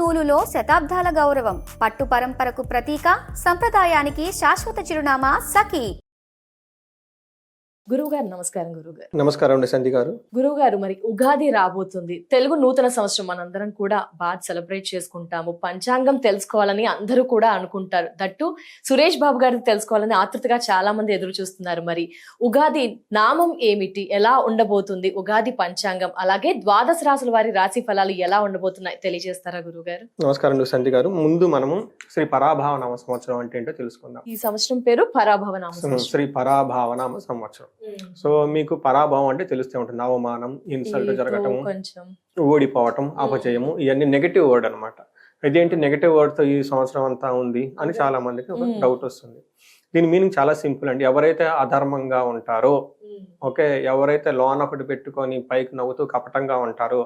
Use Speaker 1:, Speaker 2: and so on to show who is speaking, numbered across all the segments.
Speaker 1: నూలులో శతాబ్దాల గౌరవం, పట్టు పరంపరకు ప్రతీక, సంప్రదాయానికి శాశ్వత చిరునామా సఖీ.
Speaker 2: గురువుగారు నమస్కారం. గురువుగారు
Speaker 3: నమస్కారం అండి సంధి గారు.
Speaker 2: గురువుగారు, మరి ఉగాది రాబోతుంది. తెలుగు నూతన సంవత్సరం మనందరం కూడా బాగా సెలబ్రేట్ చేసుకుంటాము. పంచాంగం తెలుసుకోవాలని అందరూ కూడా అనుకుంటారు. దట్టు సురేష్ బాబు గారిని తెలుసుకోవాలని ఆతృతగా చాలా మంది ఎదురు చూస్తున్నారు. మరి ఉగాది నామం ఏమిటి, ఎలా ఉండబోతుంది ఉగాది పంచాంగం, అలాగే ద్వాదశ రాసుల వారి రాశి ఫలాలు ఎలా ఉండబోతున్నాయి తెలియజేస్తారా గురువుగారు?
Speaker 3: నమస్కారం అండి సంధి గారు. ముందు మనము శ్రీ పరాభావ నామ సంవత్సరం అంటే ఏంటో తెలుసుకుందాం.
Speaker 2: ఈ సంవత్సరం పేరు పరాభవ నామ సంవత్సరం.
Speaker 3: శ్రీ పరాభావ నామ సంవత్సరం. సో మీకు పరాభావం అంటే తెలుస్తూ ఉంటుంది, అవమానం, ఇన్సల్ట్ జరగటము, ఓడిపోవటం, అపజయము, ఇవన్నీ నెగటివ్ వర్డ్ అనమాట. ఇదేంటి నెగటివ్ వర్డ్ తో ఈ సంవత్సరం అంతా ఉంది అని చాలా మందికి ఒక డౌట్ వస్తుంది. దీని మీనింగ్ చాలా సింపుల్ అండి. ఎవరైతే అధర్మంగా ఉంటారో, ఓకే, ఎవరైతే లోన్ ఒకటి పెట్టుకొని పైకి నవ్వుతూ కపటంగా ఉంటారో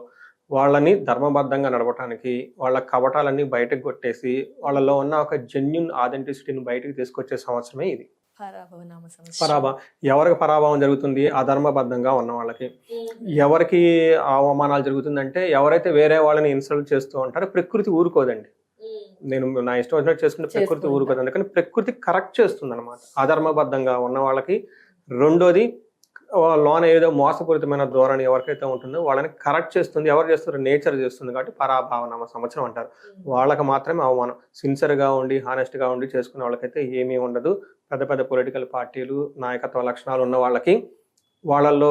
Speaker 3: వాళ్ళని ధర్మబద్ధంగా నడపడానికి, వాళ్ళ కపటాలన్నీ బయటకు కొట్టేసి వాళ్ళలో ఉన్న ఒక జెన్యున్ ఆథెంటిసిటీని బయటకు తీసుకొచ్చే సంవత్సరమే ఇది పరాభావం. ఎవరికి పరాభావం జరుగుతుంది? అధర్మబద్ధంగా ఉన్న వాళ్ళకి. ఎవరికి అవమానాలు జరుగుతుందంటే ఎవరైతే వేరే వాళ్ళని ఇన్సల్ట్ చేస్తూ ఉంటారో ప్రకృతి ఊరుకోదండి. నేను నా ఇష్టం వచ్చినట్టు చేసుకుంటే ప్రకృతి ఊరుకోదండి, కానీ ప్రకృతి కరెక్ట్ చేస్తుంది అనమాట అధర్మబద్ధంగా ఉన్న వాళ్ళకి. రెండోది, లోన ఏదో మోసపూరితమైన ధోరణి ఎవరికైతే ఉంటుందో వాళ్ళని కరెక్ట్ చేస్తుంది. ఎవరు చేస్తారో? నేచర్ చేస్తుంది. కాబట్టి పరాభావనామ సంవత్సరం అంటారు. వాళ్ళకి మాత్రమే అవమానం. సిన్సియర్గా ఉండి హానెస్ట్గా ఉండి చేసుకునే వాళ్ళకైతే ఏమీ ఉండదు. పెద్ద పెద్ద పొలిటికల్ పార్టీలు, నాయకత్వ లక్షణాలు ఉన్న వాళ్ళకి వాళ్ళల్లో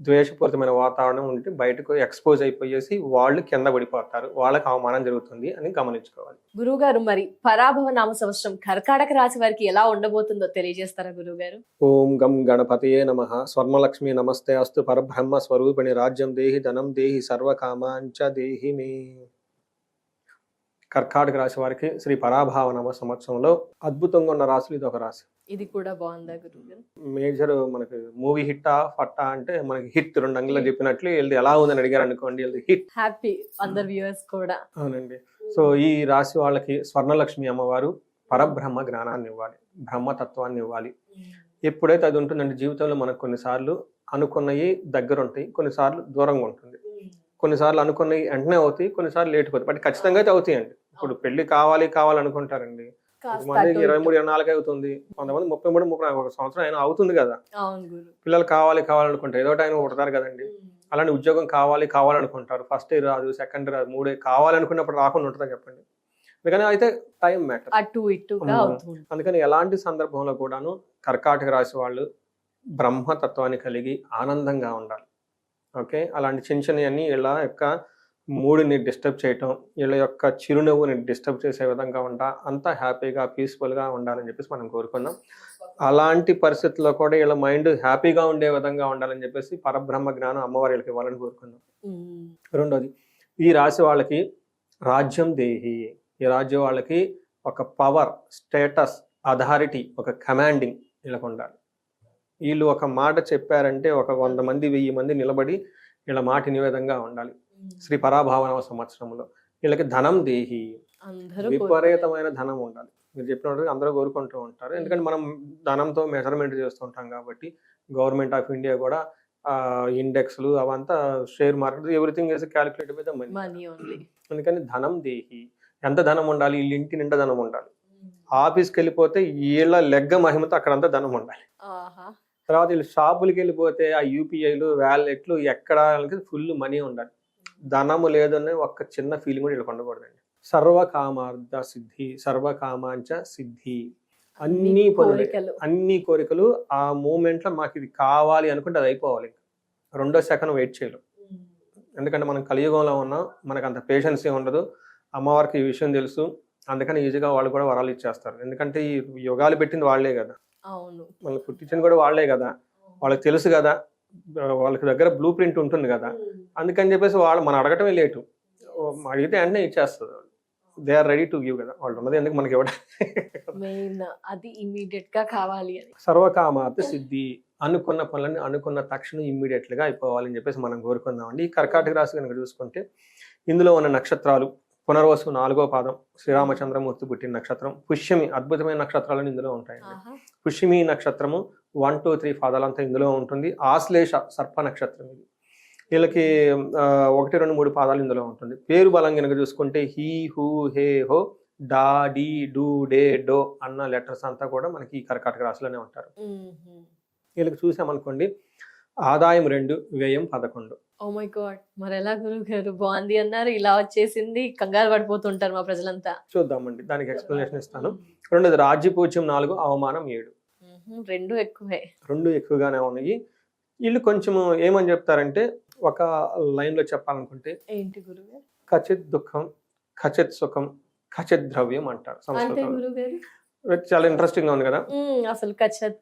Speaker 3: ద్వేషపూరితమైన వాతావరణం ఉంటే బయటకు ఎక్స్పోజ్ అయిపోయేసి వాళ్ళు కింద పడిపోతారు, వాళ్ళకి అవమానం జరుగుతుంది అని గమనించుకోవాలి.
Speaker 2: గురువు గారు, మరి పరాభవ నామ సంవత్సరం కర్కాటక రాశి వారికి ఎలా ఉండబోతుందో తెలియజేస్తారా గురువు గారు?
Speaker 3: ఓం గం గణపతయే నమః. స్వర్ణలక్ష్మి నమస్తే అస్తు. పరబ్రహ్మ స్వరూపిణి రాజ్యం దేహి ధనం దేహి సర్వకామాంచ దేహి మే. కర్కాటక రాశి వారికి శ్రీ పరాభావ నామ సంవత్సరంలో అద్భుతంగా ఉన్న రాశులు ఇది ఒక రాశి.
Speaker 2: ఇది కూడా బాగుందా గురువు గారు?
Speaker 3: మేజర్ మనకి మూవీ హిట్టా ఫట్టా అంటే మనకి హిట్ 2 అంగుళాలు చెప్పినట్లు వీళ్ళది ఎలా ఉందని అడిగారు అనుకోండి, వీళ్ళది హిట్.
Speaker 2: హ్యాపీ అందరు వ్యూవర్స్ కూడా.
Speaker 3: అవునండి. సో ఈ రాశి వాళ్ళకి స్వర్ణలక్ష్మి అమ్మవారు పరబ్రహ్మ జ్ఞానాన్ని ఇవ్వాలి, బ్రహ్మతత్వాన్ని ఇవ్వాలి. ఎప్పుడైతే అది ఉంటుందంటే జీవితంలో మనకు కొన్నిసార్లు అనుకున్నవి దగ్గర ఉంటాయి, కొన్నిసార్లు దూరంగా ఉంటుంది. కొన్నిసార్లు అనుకున్నవి వెంటనే అవుతాయి, కొన్నిసార్లు లేట్ అవుతాయి. బట్ ఖచ్చితంగా అయితే అవుతాయండి. ఇప్పుడు పెళ్లి కావాలనుకుంటారండి, కొంతమంది 23-24 అవుతుంది, కొంతమంది 33-34 సంవత్సరం అయినా అవుతుంది కదా. పిల్లలు కావాలనుకుంటారు, ఏదో టైం పుడతారు కదండి. అలాంటి ఉద్యోగం కావాలనుకుంటారు. ఫస్ట్ ఇయర్ రాదు, సెకండ్ ఇయర్ రాదు, 3 కావాలనుకున్నప్పుడు రాకుండా ఉంటుందా చెప్పండి. అందుకని అయితే టైం మ్యాటర్. అందుకని ఎలాంటి సందర్భంలో కూడాను కర్కాటక రాశి వాళ్ళు బ్రహ్మతత్వాన్ని కలిగి ఆనందంగా ఉండాలి. ఓకే, అలాంటి చిన్నవన్నీ వీళ్ళ యొక్క మూడుని డిస్టర్బ్ చేయటం, వీళ్ళ యొక్క చిరునవ్వుని డిస్టర్బ్ చేసే విధంగా అంతా హ్యాపీగా పీస్ఫుల్గా ఉండాలని చెప్పేసి మనం కోరుకుందాం. అలాంటి పరిస్థితుల్లో కూడా వీళ్ళ మైండ్ హ్యాపీగా ఉండే విధంగా ఉండాలని చెప్పేసి పరబ్రహ్మ జ్ఞానం అమ్మవారి వీళ్ళకి ఇవ్వాలని కోరుకుందాం. రెండోది, ఈ రాశి వాళ్ళకి రాజ్యం దేహి. ఈ రాజ్యం వాళ్ళకి ఒక పవర్, స్టేటస్, అథారిటీ, ఒక కమాండింగ్ వీళ్ళకు ఉండాలి. వీళ్ళు ఒక మాట చెప్పారంటే ఒక 100 మంది 1000 మంది నిలబడి వీళ్ళ మాట నివేదంగా ఉండాలి. శ్రీ పరాభావనవ సంవత్సరంలో వీళ్ళకి ధనం దేహి, విపరీతమైన ధనం ఉండాలి. మీరు చెప్పినట్టు అందరూ కోరుకుంటూ ఉంటారు, ఎందుకంటే మనం ధనంతో మెజర్మెంట్ చేస్తుంటాం కాబట్టి. గవర్నమెంట్ ఆఫ్ ఇండియా కూడా ఇండెక్స్లు అవంతా, share market, everything is calculated by the money only. అందుకని ధనం దేహి. ఎంత ధనం ఉండాలి? వీళ్ళ ఇంటి నిండా ధనం ఉండాలి. ఆఫీస్కి వెళ్ళిపోతే వీళ్ళ లెగ్గ మహిమతో అక్కడంతా ధనం ఉండాలి. తర్వాత వీళ్ళు షాపులకి వెళ్ళిపోతే ఆ యూపీఐలు, వ్యాలెట్లు ఎక్కడ ఫుల్ మనీ ఉండాలి. ధనము లేదనే ఒక్క చిన్న ఫీలింగ్ కూడా వీళ్ళకి ఉండకూడదండి. సర్వకామార్థ సిద్ధి, సర్వకామాంచ సిద్ధి. అన్ని కోరికలు ఆ మూమెంట్లో మాకు ఇది కావాలి అనుకుంటే అది అయిపోవాలి. 2వ సెకండ్ వెయిట్ చేయలేం. ఎందుకంటే మనం కలియుగంలో ఉన్నాం, మనకు అంత పేషెన్సీ ఉండదు. అమ్మవారికి ఈ విషయం తెలుసు, అందుకని ఈజీగా వాళ్ళు కూడా వరాలు ఇచ్చేస్తారు. ఎందుకంటే ఈ యుగాలు పెట్టింది వాళ్లే కదా, వాళ్ళు పుట్టించింది కూడా వాళ్లే కదా, వాళ్ళకి తెలుసు కదా, వాళ్ళకి దగ్గర బ్లూ ప్రింట్ ఉంటుంది కదా. అందుకని చెప్పేసి వాళ్ళు మనం అడగటమే లేటు, అడిగితే వెంటనే ఇచ్చేస్తుంది. They are ready to give కదా, వాళ్ళు ఉన్నది ఎందుకు మనకి ఇవ్వడం. సర్వకామార్థ సిద్ధి. అనుకున్న పనులని అనుకున్న తక్షణం ఇమ్మీడియట్ గా అయిపోవాలని చెప్పేసి మనం కోరుకుందామండి. ఈ కర్కాటక రాశి కనుక చూసుకుంటే ఇందులో ఉన్న నక్షత్రాలు పునర్వసు 4వ పాదం, శ్రీరామచంద్రమూర్తి పుట్టిన నక్షత్రం. పుష్యమి, అద్భుతమైన నక్షత్రాలను ఇందులో ఉంటాయండి. పుష్యమి నక్షత్రము 1, 2, 3 పాదాలంతా ఇందులో ఉంటుంది. ఆశ్లేష సర్ప నక్షత్రం ఇది. వీళ్ళకి 1, 2, 3 పాదాలు ఇందులో ఉంటుంది. పేరు బలం కనుక చూసుకుంటే హీ, హూ, హే, హో, డా, డి, డు, డే, డో అన్న లెటర్స్ అంతా కూడా మనకి ఈ కర్కాటక రాశిలోనే ఉంటారు. వీళ్ళకి చూసామనుకోండి, ఆదాయం 2, వ్యయం 11.
Speaker 2: ఓ మై గాడ్, మరి ఎలా గురువు గారు బాగుంది అన్నారు, ఇలా వచ్చేసింది, కంగారు పడిపోతుంటారు మా ప్రజలంతా.
Speaker 3: చూద్దామండి, దానికి ఎక్స్ప్లెనేషన్ ఇస్తాను. రెండోది రాజ్యపూజ్యం 4, అవమానం 7.
Speaker 2: రెండు ఎక్కువే.
Speaker 3: 2 ఎక్కువగానే ఉన్నాయి. వీళ్ళు కొంచెం ఏమని చెప్తారంటే, ఒక లైన్ లో చెప్పాలనుకుంటే
Speaker 2: ఏంటి గురువు గారు?
Speaker 3: ఖచిత్ దుఃఖం, ఖచిత్ సుఖం, ఖచిత్ ద్రవ్యం అంటారు
Speaker 2: అంటే
Speaker 3: సంస్కృతంలో.
Speaker 2: గురువు గారు
Speaker 3: చాలా ఇంట్రెస్టింగ్ గా ఉంది కదా.
Speaker 2: అసలు కచ్చత్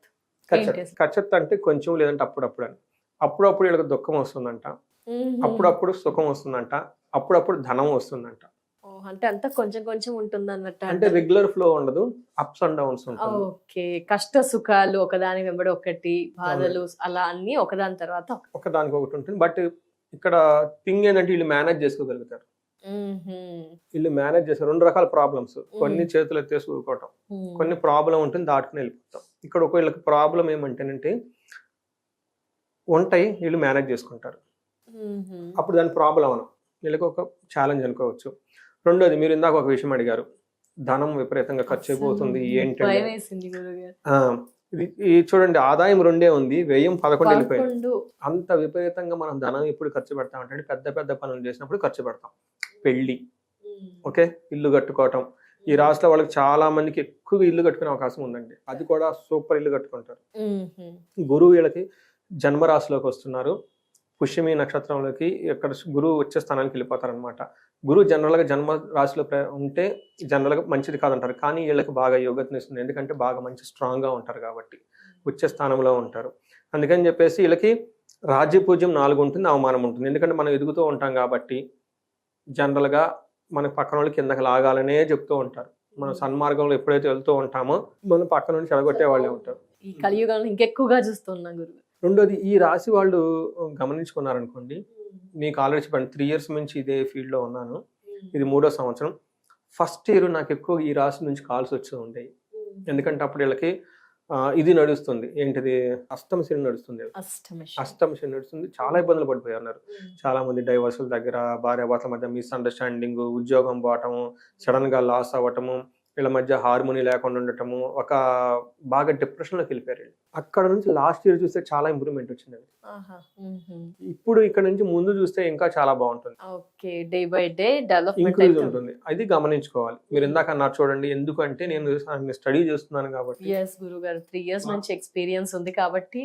Speaker 3: ఖచిత్ ఖచిత్ అంటే కొంచెం, లేదంటే అప్పుడప్పుడు అని. అప్పుడప్పుడు వీళ్ళకి దుఃఖం వస్తుందంట, అప్పుడప్పుడు సుఖం వస్తుందంట, అప్పుడప్పుడు ధనం వస్తుందంట.
Speaker 2: అంటే అంతా కొంచెం కొంచెం ఉంటుంది అన్నట్టు.
Speaker 3: అంటే రెగ్యులర్ ఫ్లో ఉండదు, అప్స్ అండ్ డౌన్స్ ఉంటుంది.
Speaker 2: ఓకే, కష్ట సుఖాలు ఒకదాని వెంబడి ఒకటి, బాధలు అలా అన్ని ఒకదాని తర్వాత
Speaker 3: ఒకదానికి ఒకటి ఉంటుంది. బట్ ఇక్కడ థింగ్ ఏంటంటే వీళ్ళు మేనేజ్ చేసుకోగలుగుతారు. వీళ్ళు మేనేజ్ చేస్తారు. 2 రకాల ప్రాబ్లమ్స్, కొన్ని చేతులు ఎత్తేసి ఊరుకోవటం, కొన్ని ప్రాబ్లం ఉంటుంది దాటుకుని వెళ్ళిపోతాం. ఇక్కడ వీళ్ళకి ప్రాబ్లం ఏమంటేనంటే ఉంటాయి, వీళ్ళు మేనేజ్ చేసుకుంటారు. అప్పుడు దాని ప్రాబ్లం అనం, వీళ్ళకి ఒక ఛాలెంజ్ అనుకోవచ్చు. రెండోది, మీరు ఇందాక ఒక విషయం అడిగారు, ధనం విపరీతంగా ఖర్చు అయిపోతుంది ఏంటంటే, ఇది చూడండి, ఆదాయం 2 ఉంది, వ్యయం 11 వెళ్ళిపోయింది. అంత విపరీతంగా మనం ధనం ఎప్పుడు ఖర్చు పెడతామంటే పెద్ద పెద్ద పనులు చేసినప్పుడు ఖర్చు పెడతాం. పెళ్లి, ఓకే, ఇల్లు కట్టుకోవటం. ఈ రాశిలో వాళ్ళకి చాలా మందికి ఎక్కువగా ఇల్లు కట్టుకునే అవకాశం ఉందండి. అది కూడా సూపర్ ఇల్లు కట్టుకుంటారు. గురువు వీళ్ళకి జన్మరాశిలోకి వస్తున్నారు. పుష్యమి నక్షత్రంలోకి ఇక్కడ గురువు వచ్చే స్థానానికి వెళ్ళిపోతారు అనమాట. గురువు జనరల్గా జన్మ రాశిలో ఉంటే జనరల్గా మంచిది కాదంటారు, కానీ వీళ్ళకి బాగా యోగతనిస్తుంది. ఎందుకంటే బాగా మంచి స్ట్రాంగ్గా ఉంటారు కాబట్టి వచ్చే స్థానంలో ఉంటారు. అందుకని చెప్పేసి వీళ్ళకి రాజ్యపూజ్యం 4 ఉంటుంది, అవమానం ఉంటుంది. ఎందుకంటే మనం ఎదుగుతూ ఉంటాం కాబట్టి జనరల్గా మన పక్కన వాళ్ళు కిందకి లాగాలనే చెప్తూ ఉంటారు. మనం సన్మార్గంలో ఎప్పుడైతే వెళ్తూ ఉంటామో మన పక్కన నుంచి చెడగొట్టే వాళ్ళే ఉంటారు.
Speaker 2: ఈ కలియుగంలో ఇంకెక్కువగా చూస్తున్నాం గురువు.
Speaker 3: రెండోది, ఈ రాశి వాళ్ళు గమనించుకున్నారనుకోండి, మీకు ఆల్రెడీ చెప్పండి 3 years నుంచి ఇదే ఫీల్డ్లో ఉన్నాను, ఇది 3వ సంవత్సరం. ఫస్ట్ ఇయర్ నాకు ఎక్కువ ఈ రాశి నుంచి కాల్స్ వచ్చి ఉంటాయి. ఎందుకంటే అప్పుడు వీళ్ళకి ఇది నడుస్తుంది, ఏంటిది, అష్టమ శని నడుస్తుంది. అష్టమ శని నడుస్తుంది, చాలా ఇబ్బందులు పడిపోయారు. చాలా మంది డైవర్సుల దగ్గర, భార్యాభర్తల మధ్య మిస్అండర్స్టాండింగ్, ఉద్యోగం పోవటము, సడన్ గా లాస్ అవ్వటము, వీళ్ళ మధ్య హార్మోనీ లేకుండా ఉండటము, ఒక బాగా డిప్రెషన్లోకి వెళ్ళిపోయారు. అక్కడ నుంచి లాస్ట్ ఇయర్ చూస్తే చాలా ఇంప్రూవ్మెంట్ వచ్చింది. ఇప్పుడు ఇక్కడ నుంచి ముందు చూస్తే ఇంకా చాలా బాగుంటుంది.
Speaker 2: Okay, day by day development
Speaker 3: increase ఉంటుంది. అది గమనించుకోవాలి. మీరు ఇందాక అన్నారు చూడండి, ఎందుకంటే నేను స్టడీ చేస్తున్నాను కాబట్టి.
Speaker 2: yes గురువు గారు 3 years నుంచి ఎక్స్పీరియన్స్ ఉంది కాబట్టి.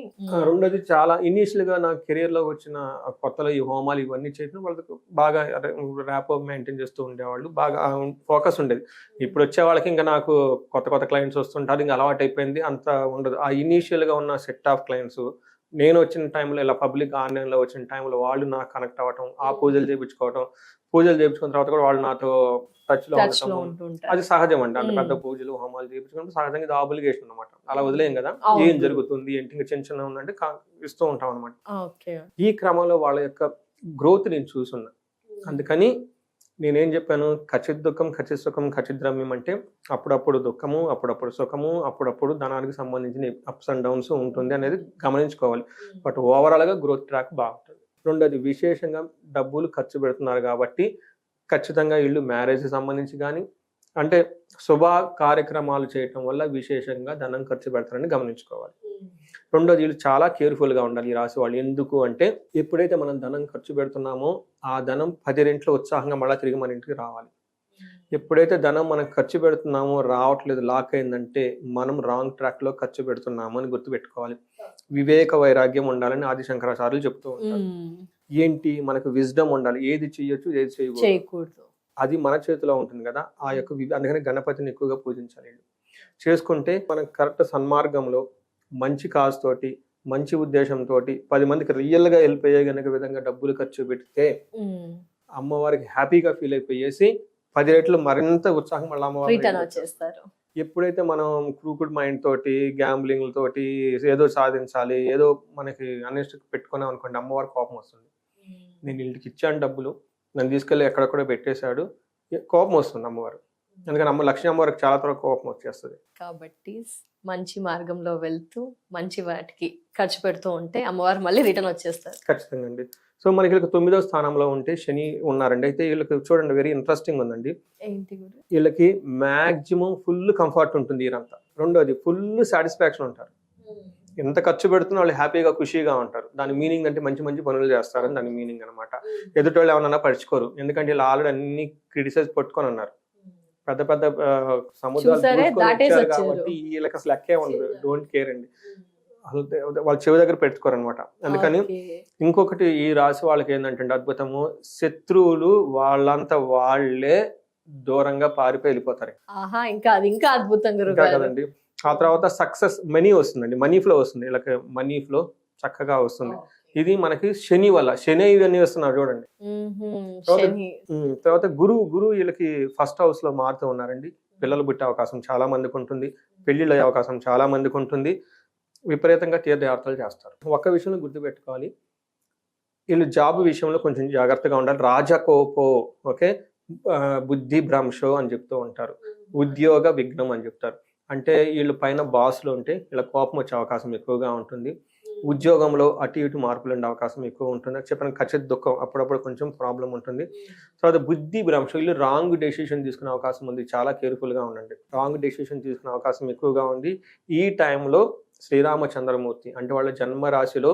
Speaker 3: రెండోది, చాలా ఇనీషియల్ గా నా కెరీర్ లో వచ్చిన కొత్తలో ఈ హోమాలు ఇవన్నీ చేసిన వాళ్ళకి బాగా ర్యాపో మెయింటైన్ చేస్తూ ఉండేవాళ్ళు, బాగా ఫోకస్ ఉండేది. ఇప్పుడు వచ్చే వాళ్ళకి ఇంకా నాకు కొత్త కొత్త క్లయింట్స్ వస్తుంటారు, ఇంకా అలవాటు అయిపోయింది, అంత ఉండదు. ఆ ఇనీషియల్ గా ఉన్న సెట్ ఆఫ్ క్లయింట్స్ నేను వచ్చిన టైంలో, ఇలా పబ్లిక్ ఆన్లైన్లో వచ్చిన టైంలో వాళ్ళు నాకు కనెక్ట్ అవ్వటం, ఆ పూజలు చేయించుకోవటం, పూజలు చేయించుకున్న తర్వాత కూడా వాళ్ళు నాతో టచ్ లో ఉండటం, అది సహజం అండి. అంత పెద్ద పూజలు హోమాలు చేయించుకుంటే సహజంగా ఇది ఆబ్లిగేషన్ అనమాట. అలా వదిలేం కదా, ఏం జరుగుతుంది ఏంటి, ఇంకా చిన్న చిన్న ఉందంటే ఇస్తూ ఉంటాం అనమాట. ఈ క్రమంలో వాళ్ళ యొక్క గ్రోత్ నేను చూసున్నా. అందుకని నేనేం చెప్పాను, ఖచ్చిత దుఃఖం, ఖచ్చిత సుఖం, ఖచ్చిత ద్రవ్యం అంటే అప్పుడప్పుడు దుఃఖము, అప్పుడప్పుడు సుఖము, అప్పుడప్పుడు ధనానికి సంబంధించిన అప్స్ అండ్ డౌన్స్ ఉంటుంది అనేది గమనించుకోవాలి. బట్ ఓవరాల్గా గ్రోత్ ట్రాక్ బాగుంటుంది. రెండోది, విశేషంగా డబ్బులు ఖర్చు పెడుతున్నారు కాబట్టి ఖచ్చితంగా వీళ్ళు మ్యారేజ్ సంబంధించి కానీ, అంటే శుభ కార్యక్రమాలు చేయటం వల్ల విశేషంగా ధనం ఖర్చు పెడతారని గమనించుకోవాలి. రెండోది, వీళ్ళు చాలా కేర్ఫుల్గా ఉండాలి ఈ రాశి వాళ్ళు. ఎందుకు అంటే ఎప్పుడైతే మనం ధనం ఖర్చు పెడుతున్నామో ఆ ధనం 10 రెట్లు ఉత్సాహంగా మళ్ళీ తిరిగి మన ఇంటికి రావాలి. ఎప్పుడైతే ధనం మనం ఖర్చు పెడుతున్నామో రావట్లేదు, లాక్ అయిందంటే మనం రాంగ్ ట్రాక్ లో ఖర్చు పెడుతున్నాము అని గుర్తుపెట్టుకోవాలి. వివేక వైరాగ్యం ఉండాలని ఆది శంకరాచార్యులు చెప్తూ ఉంటారు. ఏంటి, మనకు విజ్డమ్ ఉండాలి, ఏది చేయొచ్చు ఏది చేయకూడదు అది మన చేతిలో ఉంటుంది కదా. ఆ యొక్క అందుకని గణపతిని ఎక్కువగా పూజించాలి. చేసుకుంటే మనం కరెక్ట్ సన్మార్గంలో మంచి కాజ్ తోటి, మంచి ఉద్దేశంతో 10 మందికి రియల్ గా హెల్ప్ అయ్యే గనక విధంగా డబ్బులు ఖర్చు పెడితే అమ్మవారికి హ్యాపీగా ఫీల్ అయిపోయేసి 10 రెట్లు మరింత ఉత్సాహం మళ్ళీ అమ్మవారికి చేస్తారు. ఎప్పుడైతే మనం క్రూకుడ్ మైండ్ తోటి, గ్యాంబ్లింగ్ తోటి ఏదో సాధించాలి, ఏదో మనకి అన్నిటికి పెట్టుకున్నాం అనుకోండి, అమ్మవారి కోపం వస్తుంది. నేను ఇంటికి ఇచ్చాను డబ్బులు, నన్ను తీసుకెళ్ళి ఎక్కడెక్కడ పెట్టేశాడు, కోపం వస్తుంది అమ్మవారు. అందుకని లక్ష్మీ అమ్మవారికి చాలా త్వరగా కోపం వచ్చేస్తుంది.
Speaker 2: కాబట్టి మంచి మార్గంలో వెళ్తూ మంచి వాటికి ఖర్చు పెడుతూ ఉంటే అమ్మవారు మళ్ళీ రిటర్న్ వచ్చేస్తారు.
Speaker 3: ఖచ్చితంగా అండి. సో మనకి వీళ్ళకి 9వ స్థానంలో ఉంటే శని ఉన్నారండి. అయితే వీళ్ళకి చూడండి వెరీ ఇంట్రెస్టింగ్ ఉందండి.
Speaker 2: ఏంటి గురు?
Speaker 3: వీళ్ళకి మాక్సిమం ఫుల్ కంఫర్ట్ ఉంటుంది ఇయరంతా. రెండోది ఫుల్ సాటిస్ఫాక్షన్ ఉంటారు. ఎంత ఖర్చు పెడుతున్నా వాళ్ళు హ్యాపీగా ఖుషీగా ఉంటారు. దాని మీనింగ్ అంటే మంచి మంచి పనులు చేస్తారని దాని మీనింగ్ అనమాట. ఎదుటి వాళ్ళు ఏమన్నా పరుచుకోరు, ఎందుకంటే వీళ్ళు ఆల్రెడీ అన్ని క్రిటిసైజ్ పట్టుకొని ఉన్నారు. పెద్ద పెద్ద సముద్రాలు
Speaker 2: చూసారే,
Speaker 3: దూసుకొని
Speaker 2: దాటేసి
Speaker 3: వచ్చారు
Speaker 2: వచ్చారు.
Speaker 3: కాబట్టి వీళ్ళకి అసలు లెక్కే ఉండదు. డోంట్ కేర్ అండి. అసలు వాళ్ళ చెవి దగ్గర పెట్టుకోరు అనమాట. అందుకని
Speaker 2: ఓకే.
Speaker 3: ఇంకొకటి ఈ రాశి వాళ్ళకి ఏంటంటే అద్భుతము, శత్రువులు వాళ్ళంత వాళ్ళే దూరంగా పారిపోయి వెళ్ళిపోతారు.
Speaker 2: ఆహా, ఇంకా అది ఇంకా అద్భుతం
Speaker 3: ఇంకా
Speaker 2: గురుగారు.
Speaker 3: కదండి. ఆ తర్వాత సక్సెస్ మనీ వస్తుందండి, మనీ ఫ్లో వస్తుంది. వీళ్ళకి మనీ ఫ్లో చక్కగా వస్తుంది. ఇది మనకి శని వల్ల. శని ఇవన్నీ వస్తున్నారు చూడండి.
Speaker 2: శని.
Speaker 3: తర్వాత గురువు వీళ్ళకి ఫస్ట్ హౌస్ లో మారుతూ ఉన్నారండి. పిల్లలు పుట్టే అవకాశం చాలా మందికి ఉంటుంది, పెళ్లిళ్ళ అయ్యే అవకాశం చాలా మందికి ఉంటుంది. విపరీతంగా తీర్థయాత్రలు చేస్తారు. ఒక్క విషయంలో గుర్తుపెట్టుకోవాలి, వీళ్ళు జాబ్ విషయంలో కొంచెం జాగ్రత్తగా ఉండాలి. రాజకోపో, ఓకే, బుద్ధి భ్రంశో అని చెప్తూ ఉంటారు. ఉద్యోగ విఘ్నం అని చెప్తారు. అంటే వీళ్ళు పైన బాసులు ఉంటే వీళ్ళ కోపం వచ్చే అవకాశం ఎక్కువగా ఉంటుంది. ఉద్యోగంలో అటు ఇటు మార్పులు ఉండే అవకాశం ఎక్కువ ఉంటుంది. చెప్పిన ఖచ్చిత దుఃఖం అప్పుడప్పుడు కొంచెం ప్రాబ్లం ఉంటుంది. తర్వాత బుద్ధి భ్రంశం, వీళ్ళు రాంగ్ డెసిషన్ తీసుకునే అవకాశం ఉంది. చాలా కేర్ఫుల్గా ఉండండి. రాంగ్ డెసిషన్ తీసుకునే అవకాశం ఎక్కువగా ఉంది. ఈ టైంలో శ్రీరామచంద్రమూర్తి అంటే వాళ్ళ జన్మ రాశిలో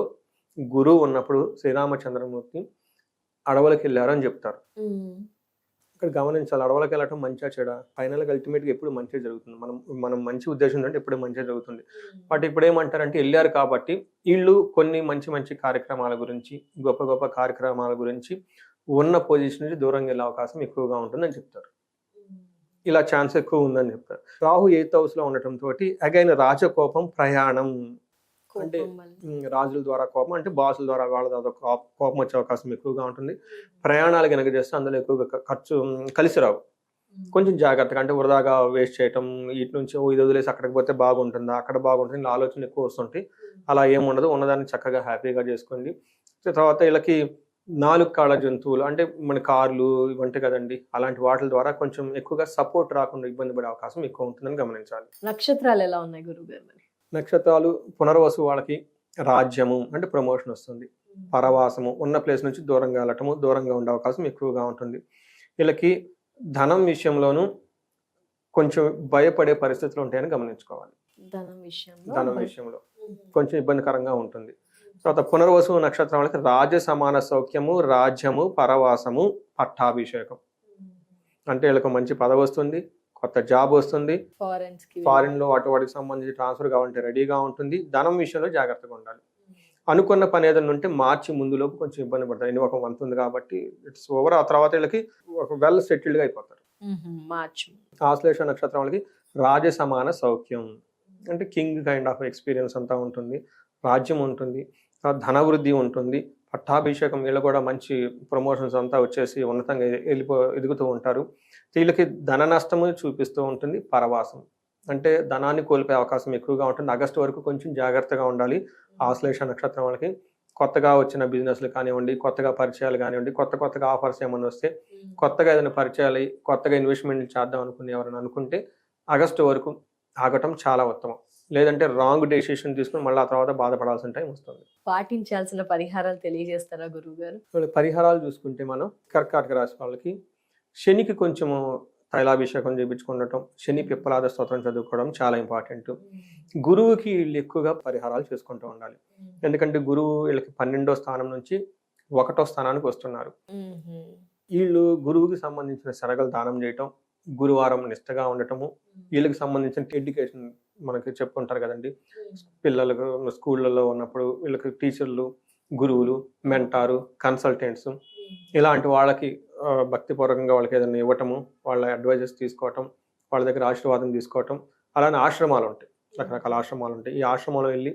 Speaker 3: గురువు ఉన్నప్పుడు శ్రీరామచంద్రమూర్తి అడవులకు వెళ్ళారు అని చెప్తారు. ఇక్కడ గమనించాలి, అడవులకు వెళ్ళటం మంచిగా చెడా, ఫైనల్గా అల్టిమేట్గా ఎప్పుడు మంచిగా జరుగుతుంది. మనం మంచి ఉద్దేశం అంటే ఎప్పుడు మంచిగా జరుగుతుంది. బట్ ఇప్పుడు ఏమంటారంటే వెళ్ళారు కాబట్టి వీళ్ళు కొన్ని మంచి మంచి కార్యక్రమాల గురించి, గొప్ప గొప్ప కార్యక్రమాల గురించి ఉన్న పొజిషన్ నుంచి దూరంగా వెళ్ళే అవకాశం ఎక్కువగా ఉంటుందని చెప్తారు. ఇలా ఛాన్స్ ఎక్కువ ఉందని చెప్తారు. రాహు 8th హౌస్ లో ఉండటం తోటి అగైన్ రాజకోపం, ప్రయాణం అంటే రాజుల ద్వారా కోపం, అంటే బాసుల ద్వారా వాళ్ళ ద్వారా కోపం వచ్చే అవకాశం ఎక్కువగా ఉంటుంది. ప్రయాణాలు కనుక చేస్తే అందులో ఎక్కువగా ఖర్చు కలిసి రావు. కొంచెం జాగ్రత్తగా, అంటే వృధాగా వేస్ట్ చేయటం, ఇటు నుంచి ఇది వదిలేసి అక్కడికి పోతే బాగుంటుందా, అక్కడ బాగుంటుంది, ఇలా ఆలోచనలు ఎక్కువ వస్తుంటాయి. అలా ఏముండదు, ఉన్నదాన్ని చక్కగా హ్యాపీగా చేసుకోండి. తర్వాత వీళ్ళకి 4 కాళ్ళ జంతువులు అంటే మన కార్లు ఇవంటే కదండి, అలాంటి వాటి ద్వారా కొంచెం ఎక్కువగా సపోర్ట్ రాకుండా ఇబ్బంది పడే అవకాశం ఎక్కువ ఉంటుందని గమనించాలి.
Speaker 2: నక్షత్రాలు ఎలా ఉన్నాయి గురువు గారు?
Speaker 3: నక్షత్రాలు పునర్వసు వాళ్ళకి రాజ్యము అంటే ప్రమోషన్ వస్తుంది. పరవాసము, ఉన్న ప్లేస్ నుంచి దూరంగా వెళ్ళటము, దూరంగా ఉండే అవకాశం ఎక్కువగా ఉంటుంది. వీళ్ళకి ధనం విషయంలోనూ కొంచెం భయపడే పరిస్థితులు ఉంటాయని గమనించుకోవాలి. ధనం విషయంలో కొంచెం ఇబ్బందికరంగా ఉంటుంది. తర్వాత పునర్వసు నక్షత్రం వాళ్ళకి రాజ సమాన సౌఖ్యము, రాజ్యము, పరవాసము, పట్టాభిషేకం. అంటే వీళ్ళకి మంచి పదవి వస్తుంది, కొత్త జాబ్ వస్తుంది, ఫారిన్ లో వాటికి సంబంధించి ట్రాన్స్ఫర్ కావాలంటే రెడీగా ఉంటుంది. ధనం విషయంలో జాగ్రత్తగా ఉండాలి. అనుకున్న పని ఏదైనా ఉంటే మార్చి ముందులోపు కొంచెం ఇబ్బంది పడతారు. ఎన్ని ఒక మంత్ ఉంది కాబట్టి ఇట్స్ ఓవర్. ఆ తర్వాత వీళ్ళకి ఒక వెల్ సెటిల్డ్ గా అయిపోతారు. ఆశ్లేష నక్షత్రం వాళ్ళకి రాజ సమాన సౌఖ్యం అంటే కింగ్ కైండ్ ఆఫ్ ఎక్స్పీరియన్స్ అంతా ఉంటుంది, రాజ్యం ఉంటుంది, ధనవృద్ధి ఉంటుంది, పట్టాభిషేకం, వీళ్ళు కూడా మంచి ప్రమోషన్స్ అంతా వచ్చేసి ఉన్నతంగా ఎదుగుతూ ఉంటారు. వీళ్ళకి ధన నష్టము చూపిస్తూ ఉంటుంది. పరవాసం అంటే ధనాన్ని కోల్పోయే అవకాశం ఎక్కువగా ఉంటుంది. ఆగస్టు వరకు కొంచెం జాగ్రత్తగా ఉండాలి. ఆశ్లేష నక్షత్రం వాళ్ళకి కొత్తగా వచ్చిన బిజినెస్లు కానివ్వండి, కొత్తగా పరిచయాలు కానివ్వండి, కొత్తగా ఆఫర్స్ ఏమైనా వస్తే, కొత్తగా ఏదైనా పరిచయాలు, కొత్తగా ఇన్వెస్ట్మెంట్ చేద్దాం అనుకుని ఎవరైనా అనుకుంటే ఆగస్టు వరకు ఆగటం చాలా ఉత్తమం. లేదంటే రాంగ్ డెసిషన్ తీసుకుని మళ్ళీ ఆ తర్వాత బాధపడాల్సిన టైం వస్తుంది.
Speaker 2: పాటించాల్సిన పరిహారాలు తెలియజేస్తారా గురువు గారు?
Speaker 3: పరిహారాలు చూసుకుంటే మనం కర్కాటక రాశి వాళ్ళకి శనికి కొంచెము తైలాభిషేకం చేయించుకోవడం, శని పిప్పలాద స్తోత్రం చదువుకోవడం చాలా ఇంపార్టెంట్. గురువుకి వీళ్ళు ఎక్కువగా పరిహారాలు చేసుకుంటూ ఉండాలి. ఎందుకంటే గురువు వీళ్ళకి 12వ స్థానం నుంచి 1వ స్థానానికి వస్తున్నారు. వీళ్ళు గురువుకి సంబంధించిన శనగలు దానం చేయటం, గురువారం నిష్టగా ఉండటము, వీళ్ళకి సంబంధించిన ఎడ్యుకేషన్ మనకి చెప్పుకుంటారు కదండి, పిల్లలకు స్కూళ్ళలో ఉన్నప్పుడు వీళ్ళకి టీచర్లు, గురువులు, మెంటారు, కన్సల్టెంట్స్ ఇలాంటి వాళ్ళకి భక్తిపూర్వకంగా వాళ్ళకి ఏదైనా ఇవ్వటము, వాళ్ళ అడ్వైజెస్ తీసుకోవటం, వాళ్ళ దగ్గర ఆశీర్వాదం తీసుకోవటం. అలానే ఆశ్రమాలు ఉంటాయి, రకరకాల ఆశ్రమాలు ఉంటాయి. ఈ ఆశ్రమంలో వెళ్ళి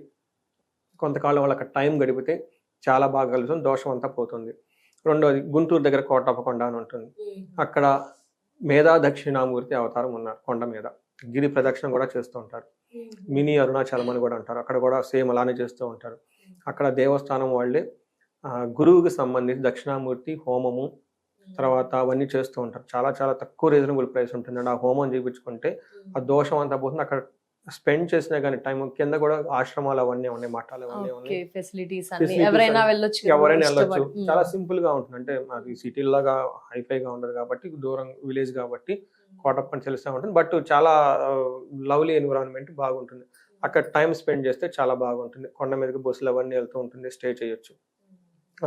Speaker 3: కొంతకాలం వాళ్ళకి టైం గడిపితే చాలా బాగా కలుగుతుంది, దోషం అంతా పోతుంది. రెండోది గుంటూరు దగ్గర కోటప్పకొండ అని ఉంటుంది. అక్కడ మేధా దక్షిణామూర్తి అవతారం ఉన్నారు. కొండ మీద గిరి ప్రదక్షిణ కూడా చేస్తూ ఉంటారు. మినీ అరుణాచలం అని కూడా అంటారు. అక్కడ కూడా సేమ్ అలానే చేస్తూ ఉంటారు. అక్కడ దేవస్థానం వాళ్ళే గురువుకి సంబంధించి దక్షిణామూర్తి హోమము తర్వాత అవన్నీ చేస్తూ ఉంటారు. చాలా చాలా తక్కువ రీజనబుల్ ప్రైస్ ఉంటుందండి. ఆ హోమం చేయించుకుంటే ఆ దోషం అంతా పోతుంది. అక్కడ స్పెండ్ చేసినా కానీ టైం కింద కూడా ఆశ్రమాలు అవన్నీ ఉన్నాయి, మఠాలు అవన్నీ ఉన్నాయి,
Speaker 2: ఫెసిలిటీస్
Speaker 3: Facilities
Speaker 2: ఎవరైనా
Speaker 3: అన్ని.
Speaker 2: వెళ్ళొచ్చు కదా,
Speaker 3: ఎవరైనా వెళ్ళొచ్చు.
Speaker 2: ఇష్టపడి.
Speaker 3: చాలా సింపుల్ గా ఉంటుంది. అంటే అది సిటీ లాగా హైఫైగా ఉండదు కాబట్టి, దూరం విలేజ్ కాబట్టి కోటప్పని తెలుస్తూ ఉంటుంది. బట్ చాలా లవ్లీ ఎన్విరాన్మెంట్ బాగుంటుంది. అక్కడ టైం స్పెండ్ చేస్తే చాలా బాగుంటుంది. కొండ మీదకి బస్సులు అవన్నీ వెళ్తూ ఉంటుంది, స్టే చేయొచ్చు.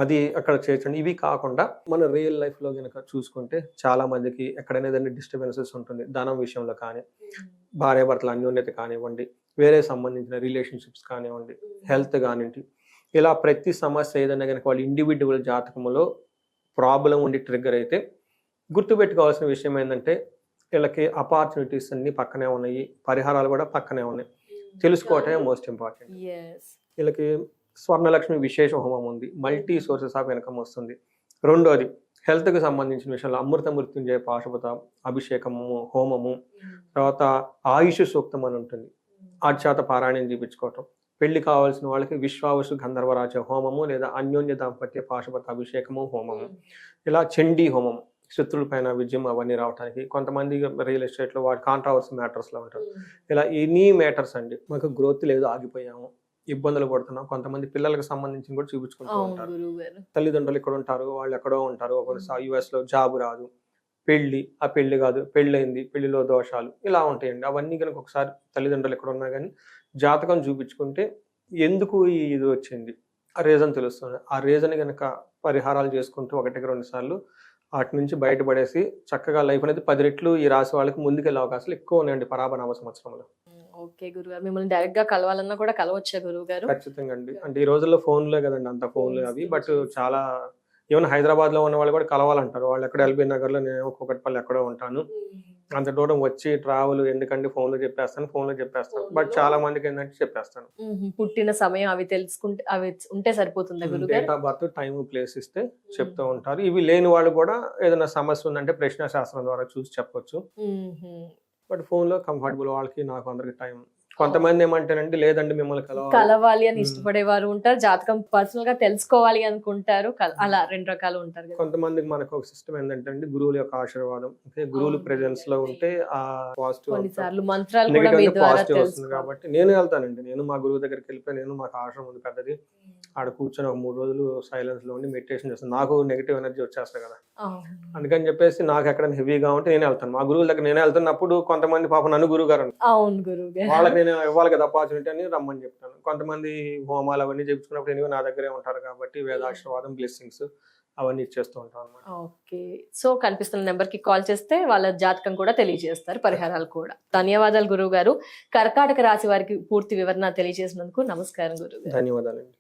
Speaker 3: అది అక్కడ చేయొచ్చు. ఇవి కాకుండా మన రియల్ లైఫ్ లో కనుక చూసుకుంటే చాలా మందికి ఎక్కడైనా ఏదైనా డిస్టర్బెన్సెస్ ఉంటుంది, ధనం విషయంలో కానీ, భార్యాభర్తల అన్యోన్యత కానివ్వండి, వేరే సంబంధించిన రిలేషన్షిప్స్ కానివ్వండి, హెల్త్ కానివ్వండి, ఇలా ప్రతి సమస్య ఏదైనా కనుక వాళ్ళ ఇండివిజువల్ జాతకంలో ప్రాబ్లం ఉండి ట్రిగ్గర్ అయితే గుర్తుపెట్టుకోవాల్సిన విషయం ఏంటంటే వీళ్ళకి ఆపర్చునిటీస్ అన్ని పక్కనే ఉన్నాయి, పరిహారాలు కూడా పక్కనే ఉన్నాయి. తెలుసుకోవటమే మోస్ట్ ఇంపార్టెంట్.
Speaker 2: Yes.
Speaker 3: వీళ్ళకి స్వర్ణలక్ష్మి విశేష హోమం ఉంది, మల్టీ సోర్సెస్ ఆఫ్ ఇన్కమ్ వస్తుంది. రెండోది హెల్త్కి సంబంధించిన విషయంలో అమృత మృత్యుంజయ పాశుపత అభిషేకము, హోమము, తర్వాత ఆయుష్ సూక్తం అని ఉంటుంది, ఆధ్యాత పారాయణం చేయించుకోవటం. పెళ్లి కావాల్సిన వాళ్ళకి విశ్వావసు గంధర్వరాజ హోమము లేదా అన్యోన్య దాంపత్య పాశుపత అభిషేకము, హోమము, ఇలా చండీ హోమం, శత్రుల పైన విజయం అవన్నీ రావడానికి. కొంతమంది రియల్ ఎస్టేట్లో వాటి కాంట్రవర్సీ మ్యాటర్స్లో ఉంటారు. ఇలా ఎనీ మ్యాటర్స్ అండి, మాకు గ్రోత్ లేదు, ఆగిపోయాము, ఇబ్బందులు పడుతున్నాం. కొంతమంది పిల్లలకు సంబంధించి కూడా చూపించుకుంటూ
Speaker 2: అవును
Speaker 3: ఉంటారు.
Speaker 2: గురువుగారు.
Speaker 3: తల్లిదండ్రులు ఇక్కడ ఉంటారు, వాళ్ళు ఎక్కడో ఉంటారు. ఒకసారి యుఎస్ లో జాబ్ రాదు, పెళ్లి, ఆ పెళ్లి కాదు, పెళ్ళైంది, పెళ్లిలో దోషాలు ఇలా ఉంటాయండి. అవన్నీ కనుక ఒకసారి తల్లిదండ్రులు ఎక్కడ ఉన్నా కానీ జాతకం చూపించుకుంటే ఎందుకు ఇది వచ్చింది ఆ రీజన్ తెలుస్తుంది. ఆ రీజన్ కనుక పరిహారాలు చేసుకుంటూ 1-2 సార్లు వాటి నుంచి బయటపడేసి చక్కగా లైఫ్ అనేది 10 రెట్లు ఈ రాశి వాళ్ళకి ముందుకెళ్ళే అవకాశాలు ఎక్కువ ఉన్నాయండి పరాభనామ సంవత్సరంలో.
Speaker 2: ఓకే గురుగారు, మిమ్మల్ని డైరెక్ట్ గా కలవాలన్నా కూడా కలవచ్చా గురువు గారు?
Speaker 3: ఖచ్చితంగా అండి. అంటే ఈ రోజుల్లో ఫోన్లే కదండి, అంత ఫోన్లు అవి. బట్ చాలా ఈవెన్ హైదరాబాద్ లో ఉన్న వాళ్ళు కూడా కలవాలంటారు. వాళ్ళు ఎక్కడ ఎల్బీ నగర్ లో, నేను కూకట్పల్లి ఎక్కడో ఉంటాను, అంత దూరం వచ్చి ట్రావెల్ ఎందుకంటే ఫోన్లో చెప్పేస్తాను. బట్ చాలా మందికి ఏంటంటే చెప్పేస్తాను.
Speaker 2: పుట్టిన సమయం అవి తెలుసుకుంటే అవి ఉంటే సరిపోతుందా గురుగారు?
Speaker 3: Date of birth, time, place ఇస్తే చెప్తూ ఉంటారు. ఇవి లేని వాళ్ళు కూడా ఏదైనా సమస్య ఉందంటే ప్రశ్న శాస్త్రం ద్వారా చూసి చెప్పొచ్చు. బట్ ఫోన్ లో కంఫర్టబుల్ వాళ్ళకి, నాకు అందరికి టైం. కొంతమంది ఏమంటారంటే లేదండి మిమ్మల్ని
Speaker 2: కలవాలి అని ఇష్టపడేవారు ఉంటారు, జాతకం పర్సనల్ గా తెలుసుకోవాలి అనుకుంటారు, అలా 2 రకాలు ఉంటారు కదా.
Speaker 3: కొంతమందికి మనకు ఒక సిస్టమ్ ఏంటంటే అండి, గురువుల యొక్క ఆశీర్వాదం, అంటే గురువుల ప్రెజెన్స్ లో ఉంటే ఆ పాజిటివ్,
Speaker 2: కొన్నిసార్లు మంత్రాలు కూడా మీ ద్వారా
Speaker 3: పాజిటివ్ వస్తుంది. కాబట్టి నేను వెళ్తానండి, నేను మా గురువు దగ్గరికి వెళ్ళిపోయి, నేను మాకు ఆశ్రమం ఉంది పెద్దది, ఆడ కూర్చొని ఒక 3 రోజులు సైలెన్స్ లో ఉండి మెడిటేషన్ చేస్తాను. నాకు నెగిటివ్ ఎనర్జీ వచ్చేస్తుంది కదా, అందుకని చెప్పేసి నాకు ఎక్కడైనా హెవీగా ఉంటే నేనే వెళ్తాను. మా గురువుల దగ్గర నేనే వెళ్తున్నప్పుడు కొంతమంది పాప నన్ను గురువు గారు,
Speaker 2: అవును గురువు గారు,
Speaker 3: వాళ్ళకి నేను ఇవ్వాలి కదా ఆపర్చునిటీ అని రమ్మని చెప్తాను. కొంతమంది హోమాలు అవన్నీ చెప్పుకున్నప్పుడు ఎనివే నా దగ్గరే ఉంటారు కాబట్టి వేదాశీర్వాదం, బ్లెస్సింగ్స్ అవన్నీ ఇచ్చేస్తూ ఉంటాం అన్నమాట.
Speaker 2: ఓకే, సో కనిపిస్తున్న నెంబర్ కి కాల్ చేస్తే వాళ్ళ జాతకం కూడా తెలియజేస్తారు, పరిహారాలు కూడా. ధన్యవాదాలు గురువు గారు. కర్కాటక రాశి వారికి పూర్తి వివరణ తెలియజేసినందుకు నమస్కారం గురువు గారు.
Speaker 3: ధన్యవాదాలండి.